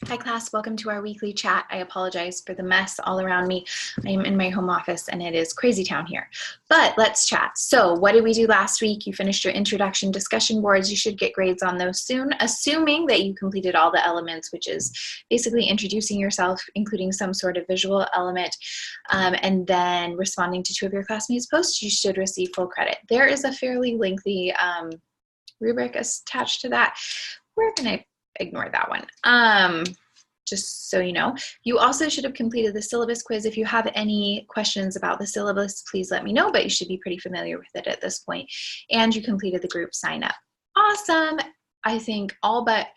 Hi class, welcome to our weekly chat. I apologize for the mess all around me. I am in my home office and it is crazy town here, but let's chat. So what did we do last week? You finished your introduction discussion boards. You should get grades on those soon, assuming that you completed all the elements, which is basically introducing yourself, including some sort of visual element, and then responding to two of your classmates' posts. You should receive full credit. There is a fairly lengthy rubric attached to that. We're going to ignore that one. Just so you know, you also should have completed the syllabus quiz. If you have any questions about the syllabus, please let me know, but you should be pretty familiar with it at this point. And you completed the group sign up. Awesome. I think all but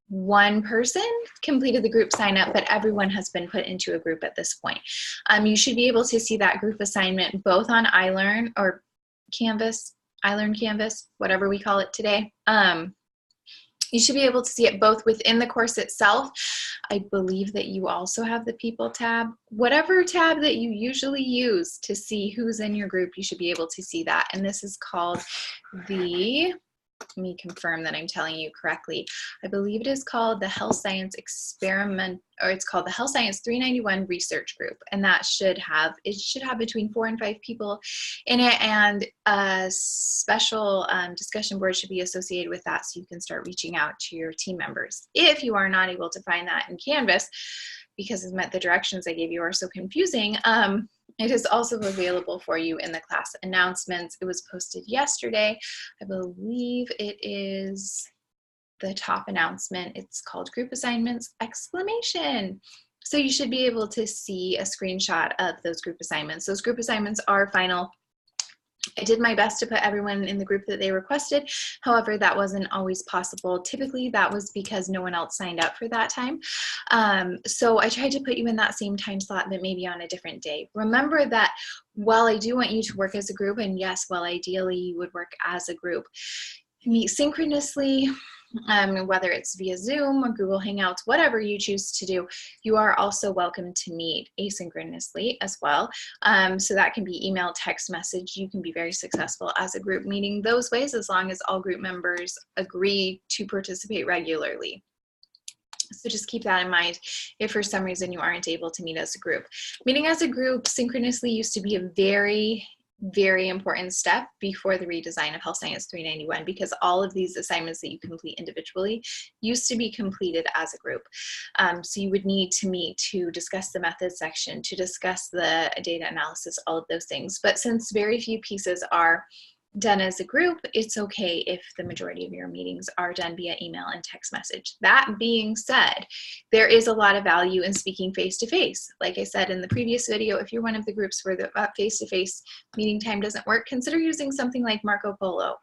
one person completed the group sign up, but everyone has been put into a group at this point. You should be able to see that group assignment both on iLearn or Canvas, iLearn Canvas, whatever we call it today. You should be able to see it both within the course itself. I believe that you also have the people tab. Whatever tab that you usually use to see who's in your group, you should be able to see that. And this is called the, let me confirm that I'm telling you correctly. I believe it is called the Health Science Experiment, or it's called the Health Science 391 Research Group. And that should have between 4 and 5 people in it, and a special discussion board should be associated with that, so you can start reaching out to your team members. If you are not able to find that in Canvas, because the directions I gave you are so confusing, it is also available for you in the class announcements. It was posted yesterday. I believe it is the top announcement. It's called Group Assignments, exclamation. So you should be able to see a screenshot of those group assignments. Those group assignments are final. I did my best to put everyone in the group that they requested. However, that wasn't always possible. Typically, that was because no one else signed up for that time. So I tried to put you in that same time slot, but maybe on a different day. Remember that while I do want you to work as a group, and yes, well, ideally you would work as a group, meet synchronously, whether it's via Zoom or Google Hangouts, whatever you choose to do, you are also welcome to meet asynchronously as well. So that can be email, text message. You can be very successful as a group meeting those ways, as long as all group members agree to participate regularly. So just keep that in mind if for some reason you aren't able to meet as a group. Meeting as a group synchronously used to be a very important step before the redesign of Health Science 391, because all of these assignments that you complete individually used to be completed as a group. So you would need to meet to discuss the methods section, to discuss the data analysis, all of those things. But since very few pieces are done as a group, it's okay if the majority of your meetings are done via email and text message. That being said, there is a lot of value in speaking face-to-face. Like I said in the previous video, if you're one of the groups where the face-to-face meeting time doesn't work, consider using something like Marco Polo,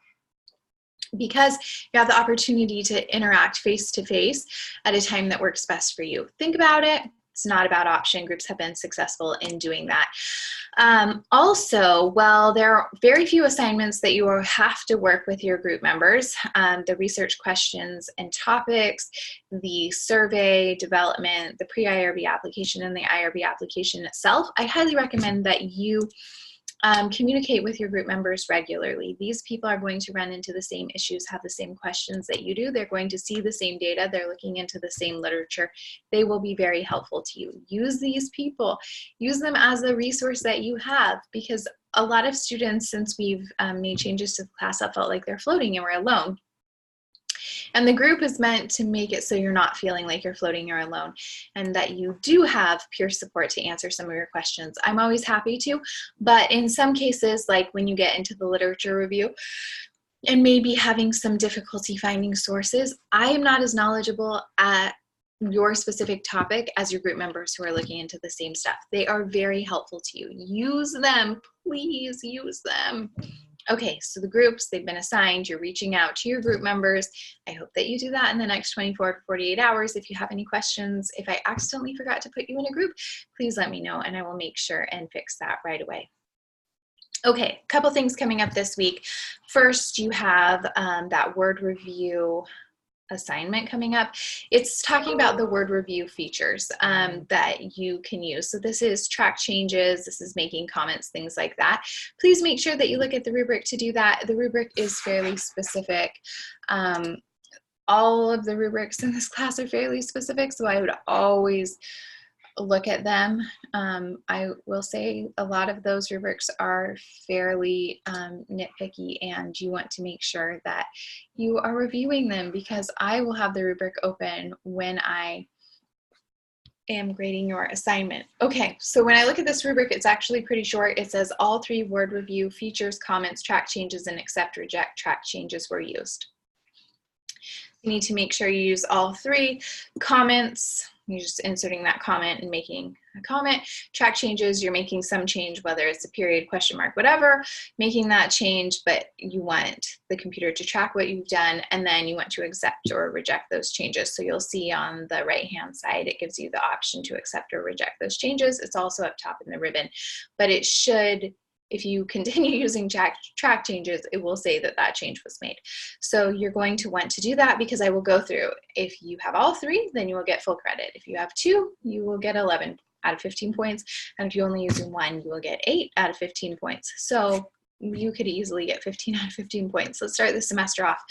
because you have the opportunity to interact face-to-face at a time that works best for you. Think about it. It's not a bad option. Groups have been successful in doing that. Also, well, there are very few assignments that you will have to work with your group members. The research questions and topics, the survey development, the pre-IRB application, and the IRB application itself, I highly recommend that you communicate with your group members regularly. These people are going to run into the same issues, have the same questions that you do. They're going to see the same data. They're looking into the same literature. They will be very helpful to you. Use these people. Use them as a resource that you have, because a lot of students, since we've made changes to the class, have felt like they're floating and we're alone. And the group is meant to make it so you're not feeling like you're floating or alone, and that you do have peer support to answer some of your questions. I'm always happy to, but in some cases, like when you get into the literature review and maybe having some difficulty finding sources, I am not as knowledgeable at your specific topic as your group members who are looking into the same stuff. They are very helpful to you. Use them, please use them. Okay, so the groups, they've been assigned, you're reaching out to your group members. I hope that you do that in the next 24 to 48 hours. If you have any questions, if I accidentally forgot to put you in a group, please let me know and I will make sure and fix that right away. Okay, a couple things coming up this week. First, you have that word review assignment coming up. It's talking about the word review features that you can use. So this is track changes, this is making comments, things like that. Please make sure that you look at the rubric to do that. The rubric is fairly specific. all of the rubrics in this class are fairly specific, so I would always look at them. I will say a lot of those rubrics are fairly nitpicky, and you want to make sure that you are reviewing them, because I will have the rubric open when I am grading your assignment. Okay, so when I look at this rubric, it's actually pretty short. It says all 3 word review, features, comments, track changes, and accept, reject track changes were used. You need to make sure you use all 3. Comments, you're just inserting that comment and making a comment. Track changes, you're making some change, whether it's a period, question mark, whatever, making that change, but you want the computer to track what you've done, and then you want to accept or reject those changes. So you'll see on the right-hand side, it gives you the option to accept or reject those changes. It's also up top in the ribbon, but it should, if you continue using track changes, it will say that that change was made. So you're going to want to do that, because I will go through. If you have all 3, then you will get full credit. If you have 2, you will get 11 out of 15 points. And if you only use 1, you will get 8 out of 15 points. So you could easily get 15 out of 15 points. Let's start the semester off.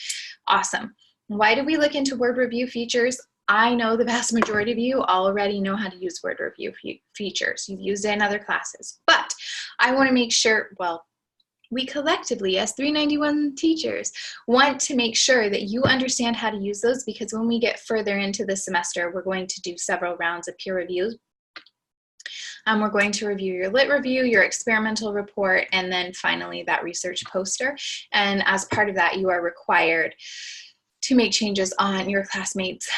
Awesome. Why did we look into word review features? I know the vast majority of you already know how to use word review features. You've used it in other classes, but I want to make sure, well, we collectively as 391 teachers want to make sure that you understand how to use those, because when we get further into the semester, we're going to do several rounds of peer reviews. We're going to review your lit review, your experimental report, and then finally that research poster. And as part of that, you are required to make changes on your classmates'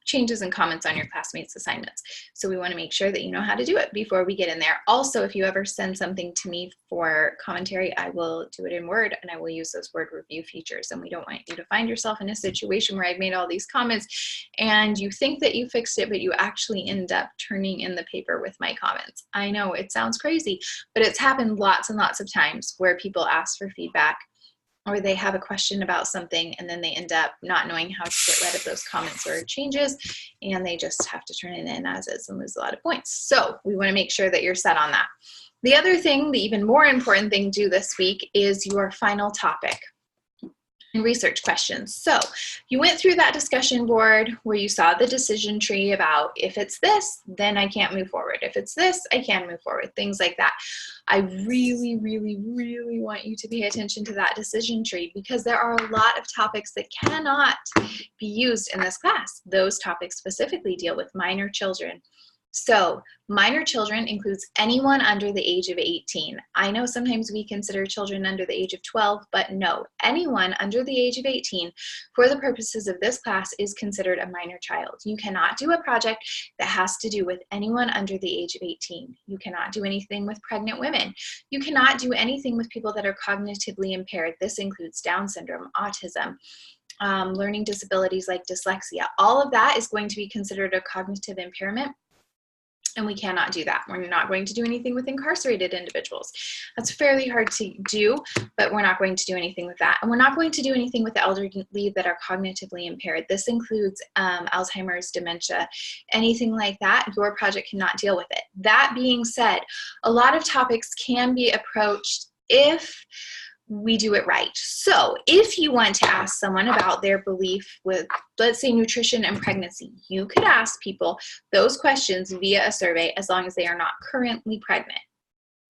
changes and comments on your classmates' assignments. So we want to make sure that you know how to do it before we get in there. Also, if you ever send something to me for commentary, I will do it in Word, and I will use those word review features. And we don't want you to find yourself in a situation where I've made all these comments and you think that you fixed it, but you actually end up turning in the paper with my comments. I know it sounds crazy, but it's happened lots and lots of times where people ask for feedback, or they have a question about something and then they end up not knowing how to get rid of those comments or changes, and they just have to turn it in as is and lose a lot of points. So we want to make sure that you're set on that. The other thing, the even more important thing to do this week, is your final topic and research questions. So you went through that discussion board where you saw the decision tree about, if it's this, then I can't move forward. If it's this, I can move forward, things like that. I really, really, really want you to pay attention to that decision tree, because there are a lot of topics that cannot be used in this class. Those topics specifically deal with minor children. So minor children includes anyone under the age of 18. I know sometimes we consider children under the age of 12, but no, anyone under the age of 18 for the purposes of this class is considered a minor child. You cannot do a project that has to do with anyone under the age of 18. You cannot do anything with pregnant women. You cannot do anything with people that are cognitively impaired. This includes Down syndrome, autism, learning disabilities like dyslexia. All of that is going to be considered a cognitive impairment, and we cannot do that. We're not going to do anything with incarcerated individuals. That's fairly hard to do, but we're not going to do anything with that. And we're not going to do anything with the elderly that are cognitively impaired. This includes Alzheimer's, dementia, anything like that. Your project cannot deal with it. That being said, a lot of topics can be approached if we do it right. So if you want to ask someone about their belief with, let's say, nutrition and pregnancy, you could ask people those questions via a survey as long as they are not currently pregnant.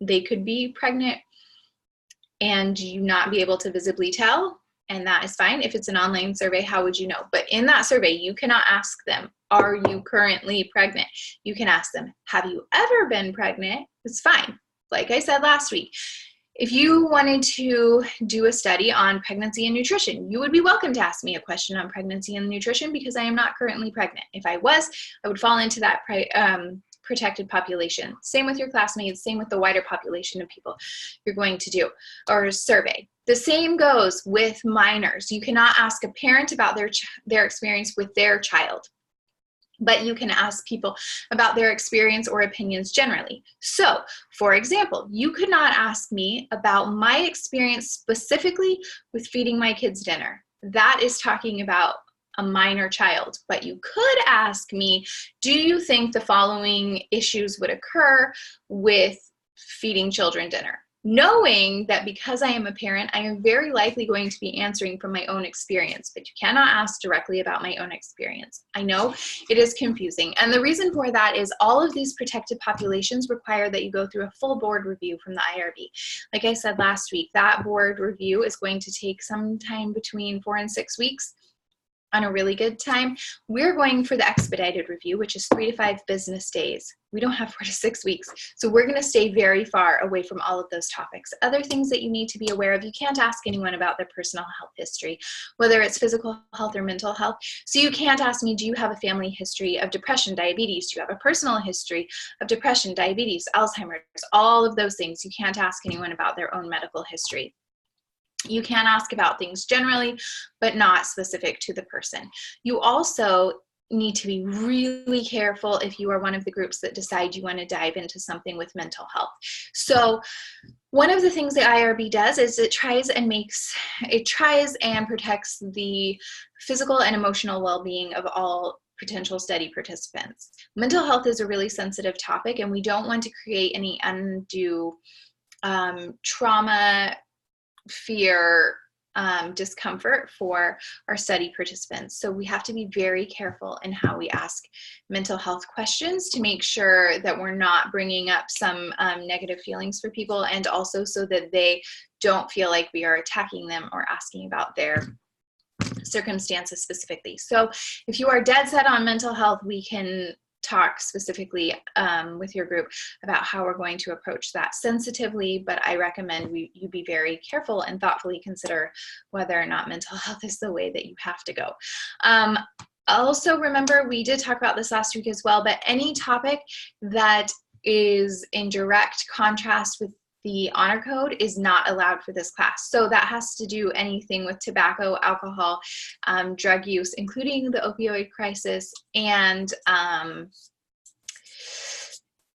They could be pregnant and you not be able to visibly tell, and that is fine. If it's an online survey, how would you know? But in that survey, you cannot ask them, are you currently pregnant? You can ask them, have you ever been pregnant? It's fine. Like I said last week, if you wanted to do a study on pregnancy and nutrition, you would be welcome to ask me a question on pregnancy and nutrition, because I am not currently pregnant. If I was, I would fall into that protected population. Same with your classmates, same with the wider population of people you're going to do or survey. The same goes with minors. You cannot ask a parent about their experience with their child, but you can ask people about their experience or opinions generally. So, for example, you could not ask me about my experience specifically with feeding my kids dinner. That is talking about a minor child. But you could ask me, do you think the following issues would occur with feeding children dinner? knowing that because I am a parent, I am very likely going to be answering from my own experience, but you cannot ask directly about my own experience. I know it is confusing, and the reason for that is all of these protected populations require that you go through a full board review from the IRB. Like I said last week, that board review is going to take sometime between 4 and 6 weeks. On a really good time, we're going for the expedited review, which is 3 to 5 business days. We don't have 4 to 6 weeks. So we're going to stay very far away from all of those topics. Other things that you need to be aware of, you can't ask anyone about their personal health history, whether it's physical health or mental health. So you can't ask me, do you have a family history of depression, diabetes? Do you have a personal history of depression, diabetes, Alzheimer's? All of those things. You can't ask anyone about their own medical history. You can ask about things generally, but not specific to the person. You also need to be really careful if you are one of the groups that decide you want to dive into something with mental health. So one of the things the IRB does is it tries and protects the physical and emotional well-being of all potential study participants. Mental health is a really sensitive topic, and we don't want to create any undue trauma, fear, discomfort for our study participants. So we have to be very careful in how we ask mental health questions to make sure that we're not bringing up some negative feelings for people, and also so that they don't feel like we are attacking them or asking about their circumstances specifically. So if you are dead set on mental health, we can talk specifically with your group about how we're going to approach that sensitively, but I recommend you be very careful and thoughtfully consider whether or not mental health is the way that you have to go. Also remember, we did talk about this last week as well, but any topic that is in direct contrast with the honor code is not allowed for this class. So that has to do anything with tobacco, alcohol, drug use, including the opioid crisis, and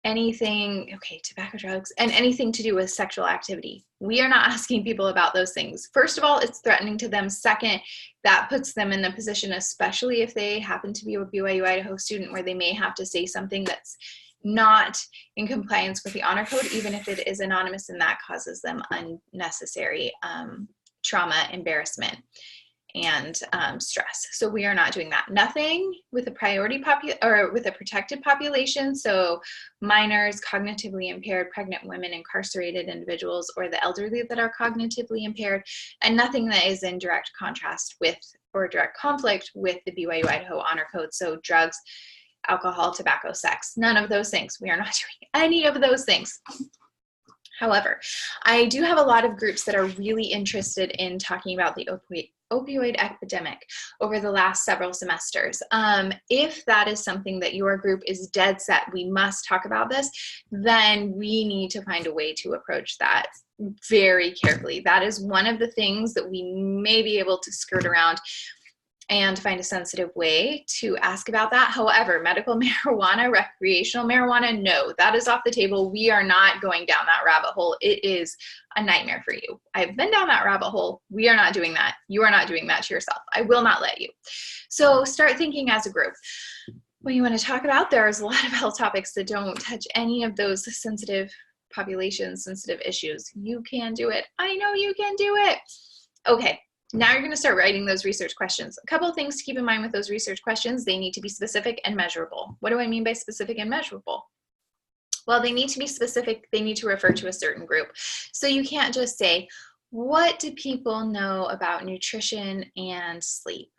tobacco, drugs, and anything to do with sexual activity. We are not asking people about those things. First of all, it's threatening to them. Second, that puts them in the position, especially if they happen to be a BYU Idaho student, where they may have to say something that's not in compliance with the honor code, even if it is anonymous, and that causes them unnecessary trauma, embarrassment, and stress. So we are not doing that. Nothing with a priority with a protected population. So minors, cognitively impaired, pregnant women, incarcerated individuals, or the elderly that are cognitively impaired, and nothing that is in direct contrast with or direct conflict with the BYU Idaho honor code. So drugs, alcohol, tobacco, sex, none of those things. We are not doing any of those things. However, I do have a lot of groups that are really interested in talking about the opioid epidemic over the last several semesters. If that is something that your group is dead set, we must talk about this, then we need to find a way to approach that very carefully. That is one of the things that we may be able to skirt around and find a sensitive way to ask about that. However, medical marijuana, recreational marijuana, no, that is off the table. We are not going down that rabbit hole. It is a nightmare for you. I've been down that rabbit hole. We are not doing that. You are not doing that to yourself. I will not let you. So start thinking as a group. When you want to talk about, there's a lot of health topics that don't touch any of those sensitive populations, sensitive issues. You can do it. I know you can do it. Okay. Now you're going to start writing those research questions. A couple of things to keep in mind with those research questions. They need to be specific and measurable. What do I mean by specific and measurable? Well, they need to be specific. They need to refer to a certain group. So you can't just say, what do people know about nutrition and sleep?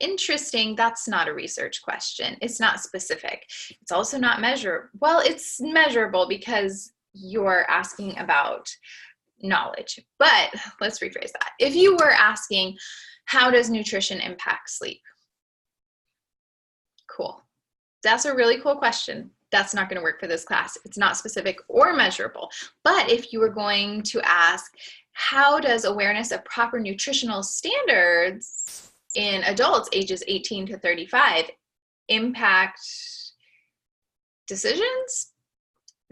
Interesting, that's not a research question. It's not specific. It's also not measurable. Well, it's measurable because you're asking about knowledge. But let's rephrase that. If you were asking, how does nutrition impact sleep? Cool. That's a really cool question. That's not going to work for this class. It's not specific or measurable. But if you were going to ask, how does awareness of proper nutritional standards in adults ages 18 to 35 impact decisions?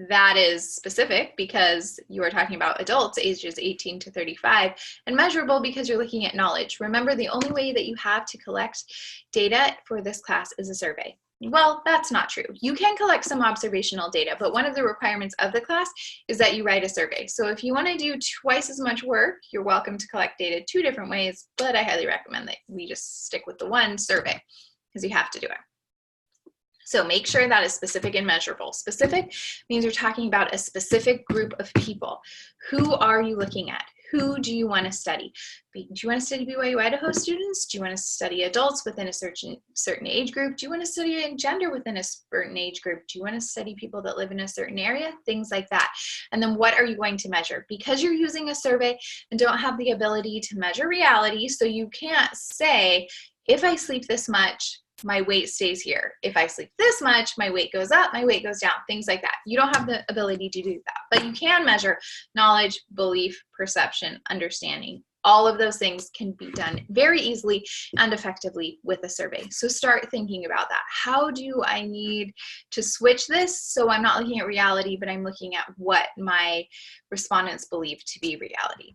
That is specific because you are talking about adults ages 18 to 35, and measurable because you're looking at knowledge. Remember, the only way that you have to collect data for this class is a survey. Well, that's not true. You can collect some observational data, but one of the requirements of the class is that you write a survey. So if you want to do twice as much work, you're welcome to collect data 2 different ways, but I highly recommend that we just stick with the one survey because you have to do it. So make sure that is specific and measurable. Specific means you're talking about a specific group of people. Who are you looking at? Who do you want to study? Do you want to study BYU Idaho students? Do you want to study adults within a certain age group? Do you want to study gender within a certain age group? Do you want to study people that live in a certain area? Things like that. And then what are you going to measure? Because you're using a survey and don't have the ability to measure reality, so you can't say, if I sleep this much, my weight stays here. If I sleep this much, my weight goes up, my weight goes down, things like that. You don't have the ability to do that, but you can measure knowledge, belief, perception, understanding. All of those things can be done very easily and effectively with a survey. So start thinking about that. How do I need to switch this so I'm not looking at reality, but I'm looking at what my respondents believe to be reality?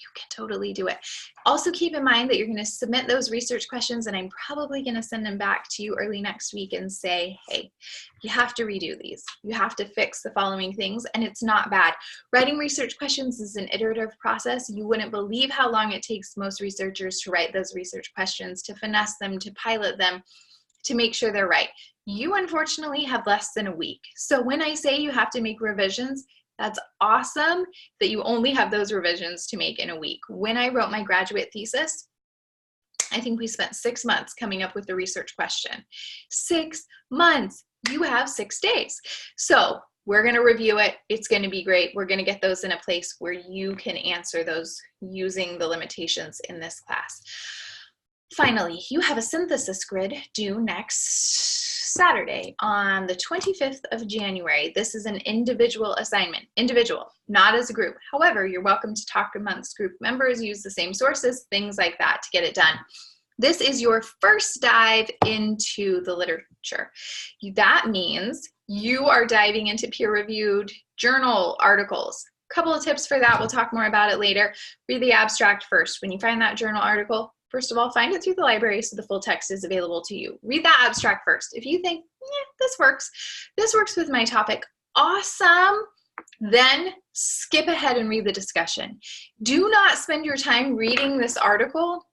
You can totally do it. Also keep in mind that you're going to submit those research questions, and I'm probably going to send them back to you early next week and say, hey, you have to redo these. You have to fix the following things, and it's not bad. Writing research questions is an iterative process. You wouldn't believe how long it takes most researchers to write those research questions, to finesse them, to pilot them, to make sure they're right. You unfortunately have less than a week. So when I say you have to make revisions, that's awesome that you only have those revisions to make in a week. When I wrote my graduate thesis, I think we spent 6 months coming up with the research question. 6 months, you have 6 days. So we're gonna review it, it's gonna be great. We're gonna get those in a place where you can answer those using the limitations in this class. Finally, you have a synthesis grid due next Saturday on the 25th of January. This is an individual assignment, individual, not as a group. However, you're welcome to talk amongst group members, use the same sources, things like that to get it done. This is your first dive into the literature. That means you are diving into peer-reviewed journal articles. Couple of tips for that, we'll talk more about it later. Read the abstract first. When you find that journal article, first of all, find it through the library so the full text is available to you. Read that abstract first. If you think, this works with my topic, awesome, then skip ahead and read the discussion. Do not spend your time reading this article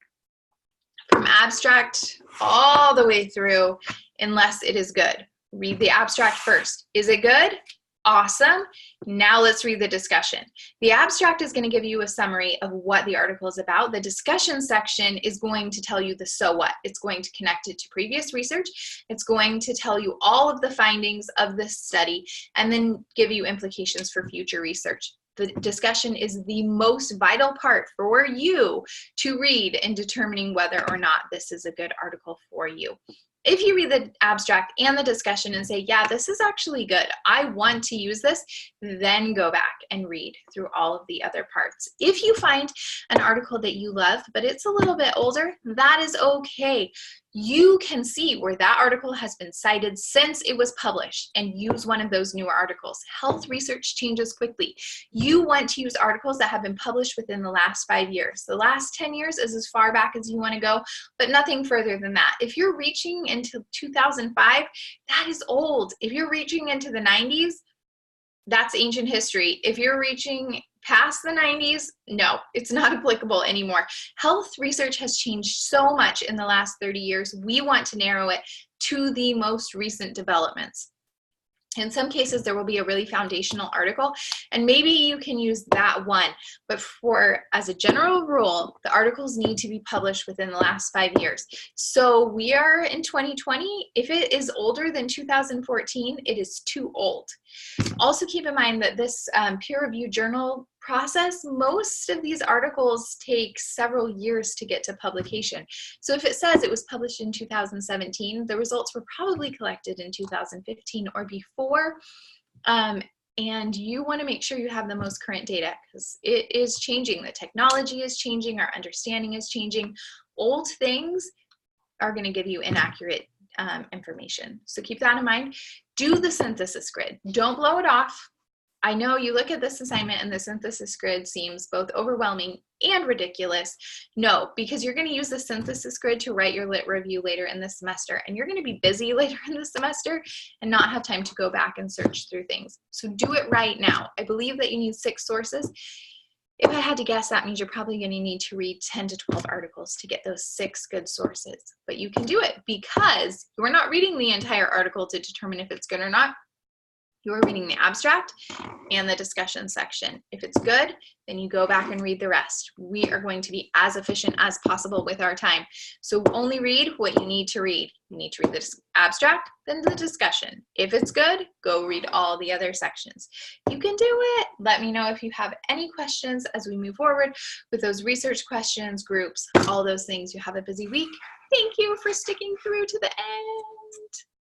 from abstract all the way through unless it is good. Read the abstract first. Is it good? Awesome. Now let's read the discussion. The abstract is going to give you a summary of what the article is about. The discussion section is going to tell you the so what. It's going to connect it to previous research. It's going to tell you all of the findings of this study and then give you implications for future research. The discussion is the most vital part for you to read in determining whether or not this is a good article for you. If you read the abstract and the discussion and say, yeah, this is actually good, I want to use this, then go back and read through all of the other parts. If you find an article that you love, but it's a little bit older, that is okay. You can see where that article has been cited since it was published and use one of those newer articles. Health research changes quickly. You want to use articles that have been published within the last 5 years. The last 10 years is as far back as you want to go, but nothing further than that. If you're reaching into 2005, that is old. If you're reaching into the 90s, that's ancient history. If you're reaching past the 90s, no, it's not applicable anymore. Health research has changed so much in the last 30 years. We want to narrow it to the most recent developments. In some cases, there will be a really foundational article, and maybe you can use that one. But as a general rule, the articles need to be published within the last 5 years. So we are in 2020. If it is older than 2014, it is too old. Also keep in mind that this peer-reviewed journal process, most of these articles take several years to get to publication. So if it says it was published in 2017, the results were probably collected in 2015 or before. And you want to make sure you have the most current data because it is changing. The technology is changing. Our understanding is changing. Old things are going to give you inaccurate information. So keep that in mind. Do the synthesis grid. Don't blow it off. I know you look at this assignment and the synthesis grid seems both overwhelming and ridiculous. No, because you're going to use the synthesis grid to write your lit review later in the semester, and you're going to be busy later in the semester and not have time to go back and search through things. So do it right now. I believe that you need 6 sources. If I had to guess, that means you're probably going to need to read 10 to 12 articles to get those 6 good sources. But you can do it because you're not reading the entire article to determine if it's good or not. You're reading the abstract and the discussion section. If it's good, then you go back and read the rest. We are going to be as efficient as possible with our time. So only read what you need to read. You need to read the abstract, then the discussion. If it's good, go read all the other sections. You can do it. Let me know if you have any questions as we move forward with those research questions, groups, all those things. You have a busy week. Thank you for sticking through to the end.